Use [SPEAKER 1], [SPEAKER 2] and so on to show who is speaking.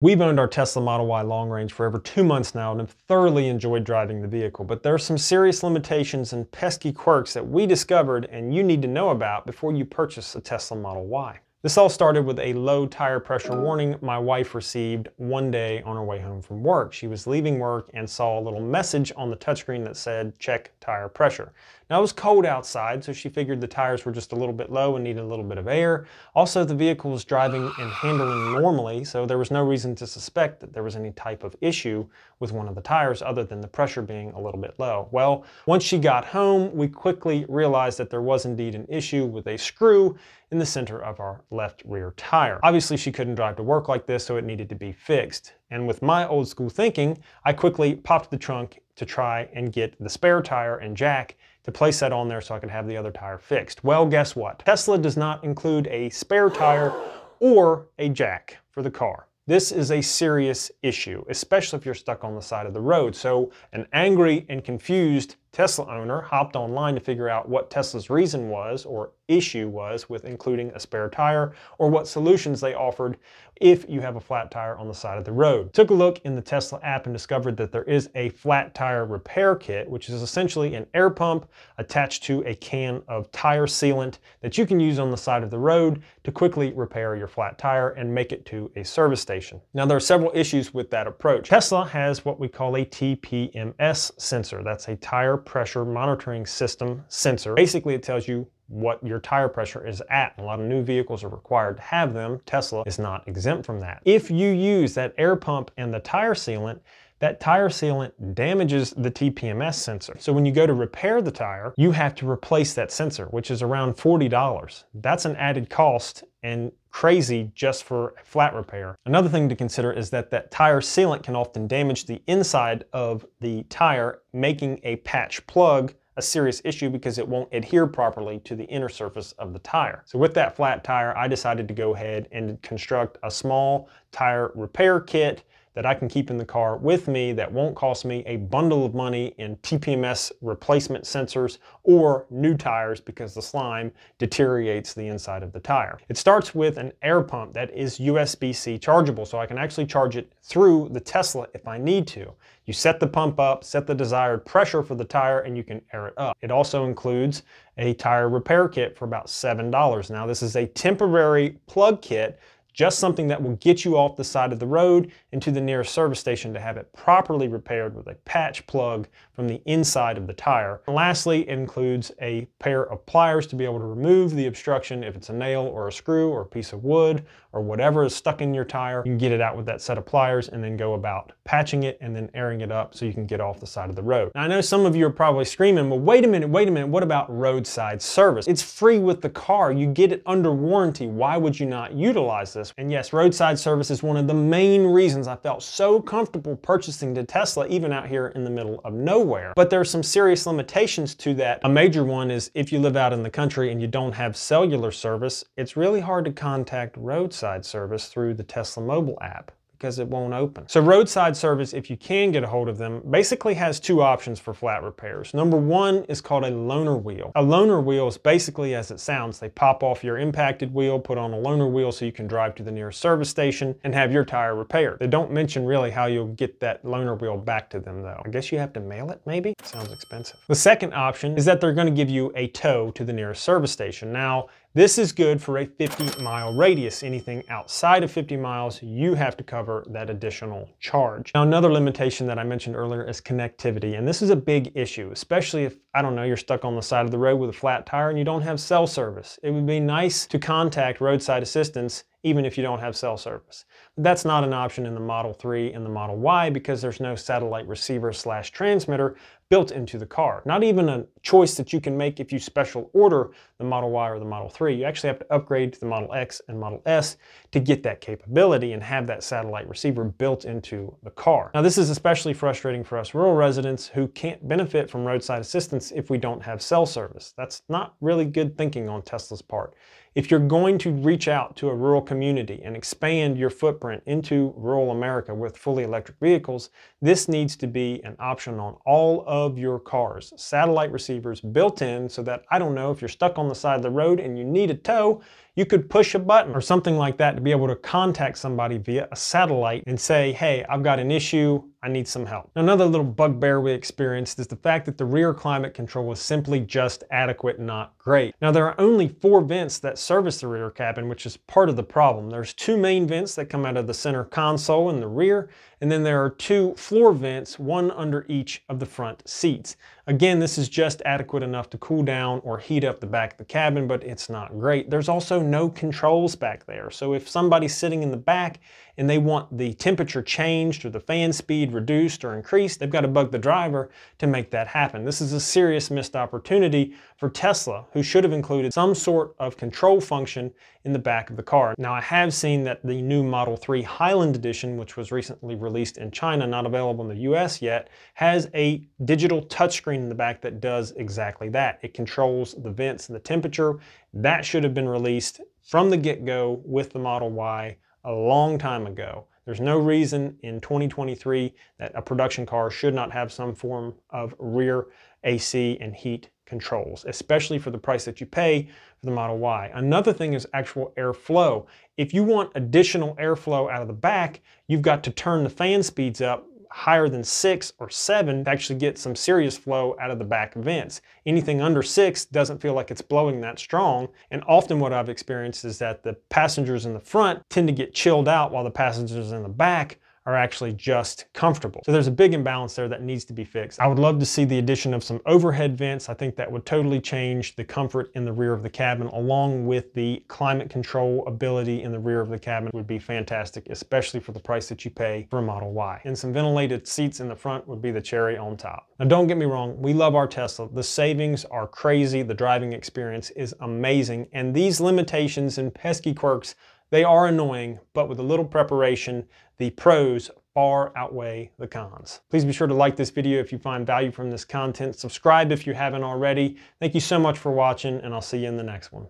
[SPEAKER 1] We've owned our Tesla Model Y long range for over 2 months now and have thoroughly enjoyed driving the vehicle, but there are some serious limitations and pesky quirks that we discovered and you need to know about before you purchase a Tesla Model Y. This all started with a low tire pressure warning my wife received one day on her way home from work. She was leaving work and saw a little message on the touchscreen that said, "Check tire pressure." Now it was cold outside, so she figured the tires were just a little bit low and needed a little bit of air. Also, the vehicle was driving and handling normally, so there was no reason to suspect that there was any type of issue with one of the tires other than the pressure being a little bit low. Well, once she got home, we quickly realized that there was indeed an issue with a screw in the center of our left rear tire. Obviously, she couldn't drive to work like this, so it needed to be fixed. And with my old school thinking, I quickly popped the trunk to try and get the spare tire and jack to place that on there so I could have the other tire fixed. Well, guess what? Tesla does not include a spare tire or a jack for the car. This is a serious issue, especially if you're stuck on the side of the road. So an angry and confused Tesla owner hopped online to figure out what Tesla's reason was or issue was with including a spare tire, or what solutions they offered if you have a flat tire on the side of the road. Took a look in the Tesla app and discovered that there is a flat tire repair kit, which is essentially an air pump attached to a can of tire sealant that you can use on the side of the road to quickly repair your flat tire and make it to a service station. Now, there are several issues with that approach. Tesla has what we call a TPMS sensor. That's a tire pressure monitoring system sensor. Basically, it tells you what your tire pressure is at. A lot of new vehicles are required to have them. Tesla is not exempt from that. If you use that air pump and the tire sealant, that tire sealant damages the TPMS sensor. So when you go to repair the tire, you have to replace that sensor, which is around $40. That's an added cost and crazy just for a flat repair. Another thing to consider is that that tire sealant can often damage the inside of the tire, making a patch plug a serious issue because it won't adhere properly to the inner surface of the tire. So with that flat tire, I decided to go ahead and construct a small tire repair kit that I can keep in the car with me that won't cost me a bundle of money in TPMS replacement sensors or new tires because the slime deteriorates the inside of the tire. It starts with an air pump that is USB-C chargeable, so I can actually charge it through the Tesla if I need to. You set the pump up, set the desired pressure for the tire, and you can air it up. It also includes a tire repair kit for about $7. Now, this is a temporary plug kit, just something that will get you off the side of the road and to the nearest service station to have it properly repaired with a patch plug from the inside of the tire. And lastly, it includes a pair of pliers to be able to remove the obstruction if it's a nail or a screw or a piece of wood or whatever is stuck in your tire. You can get it out with that set of pliers and then go about patching it and then airing it up so you can get off the side of the road. Now, I know some of you are probably screaming, well, wait a minute, what about roadside service? It's free with the car. You get it under warranty. Why would you not utilize this? And yes, roadside service is one of the main reasons I felt so comfortable purchasing the Tesla, even out here in the middle of nowhere. But there are some serious limitations to that. A major one is if you live out in the country and you don't have cellular service, it's really hard to contact roadside service through the Tesla mobile app, because it won't open. So roadside service, if you can get a hold of them, basically has two options for flat repairs. Number one is called a loaner wheel. A loaner wheel is basically as it sounds. They pop off your impacted wheel, put on a loaner wheel so you can drive to the nearest service station and have your tire repaired. They don't mention really how you'll get that loaner wheel back to them though. I guess you have to mail it maybe? Sounds expensive. The second option is that they're gonna give you a tow to the nearest service station. Now, this is good for a 50-mile radius. Anything outside of 50 miles, you have to cover that additional charge. Now, another limitation that I mentioned earlier is connectivity, and this is a big issue, especially if, I don't know, you're stuck on the side of the road with a flat tire and you don't have cell service. It would be nice to contact roadside assistance even if you don't have cell service. But that's not an option in the Model 3 and the Model Y because there's no satellite receiver / transmitter built into the car. Not even a choice that you can make if you special order the Model Y or the Model 3. You actually have to upgrade to the Model X and Model S to get that capability and have that satellite receiver built into the car. Now, this is especially frustrating for us rural residents who can't benefit from roadside assistance if we don't have cell service. That's not really good thinking on Tesla's part. If you're going to reach out to a rural community and expand your footprint into rural America with fully electric vehicles, this needs to be an option on all of your cars. Satellite receivers built in so that, I don't know, if you're stuck on the side of the road and you need a tow, you could push a button or something like that to be able to contact somebody via a satellite and say, hey, I've got an issue, I need some help. Another little bugbear we experienced is the fact that the rear climate control was simply just adequate, not great. Now, there are only 4 vents that service the rear cabin, which is part of the problem. There's 2 main vents that come out of the center console in the rear, and then there are 2 floor vents, one under each of the front seats. Again, this is just adequate enough to cool down or heat up the back of the cabin, but it's not great. There's also no controls back there. So if somebody's sitting in the back and they want the temperature changed or the fan speed reduced or increased, they've got to bug the driver to make that happen. This is a serious missed opportunity for Tesla, who should have included some sort of control function in the back of the car. Now, I have seen that the new Model 3 Highland Edition, which was recently released in China, not available in the US yet, has a digital touchscreen in the back that does exactly that. It controls the vents and the temperature. That should have been released from the get-go with the Model Y a long time ago. There's no reason in 2023 that a production car should not have some form of rear AC and heat controls, especially for the price that you pay for the Model Y. Another thing is actual airflow. If you want additional airflow out of the back, you've got to turn the fan speeds up higher than 6 or 7 to actually get some serious flow out of the back vents. Anything under 6 doesn't feel like it's blowing that strong, and often what I've experienced is that the passengers in the front tend to get chilled out while the passengers in the back are actually just comfortable. So there's a big imbalance there that needs to be fixed. I would love to see the addition of some overhead vents. I think that would totally change the comfort in the rear of the cabin, along with the climate control ability in the rear of the cabin would be fantastic, especially for the price that you pay for a Model Y. And some ventilated seats in the front would be the cherry on top. Now, don't get me wrong, we love our Tesla. The savings are crazy. The driving experience is amazing. And these limitations and pesky quirks, they are annoying, but with a little preparation, the pros far outweigh the cons. Please be sure to like this video if you find value from this content. Subscribe if you haven't already. Thank you so much for watching, and I'll see you in the next one.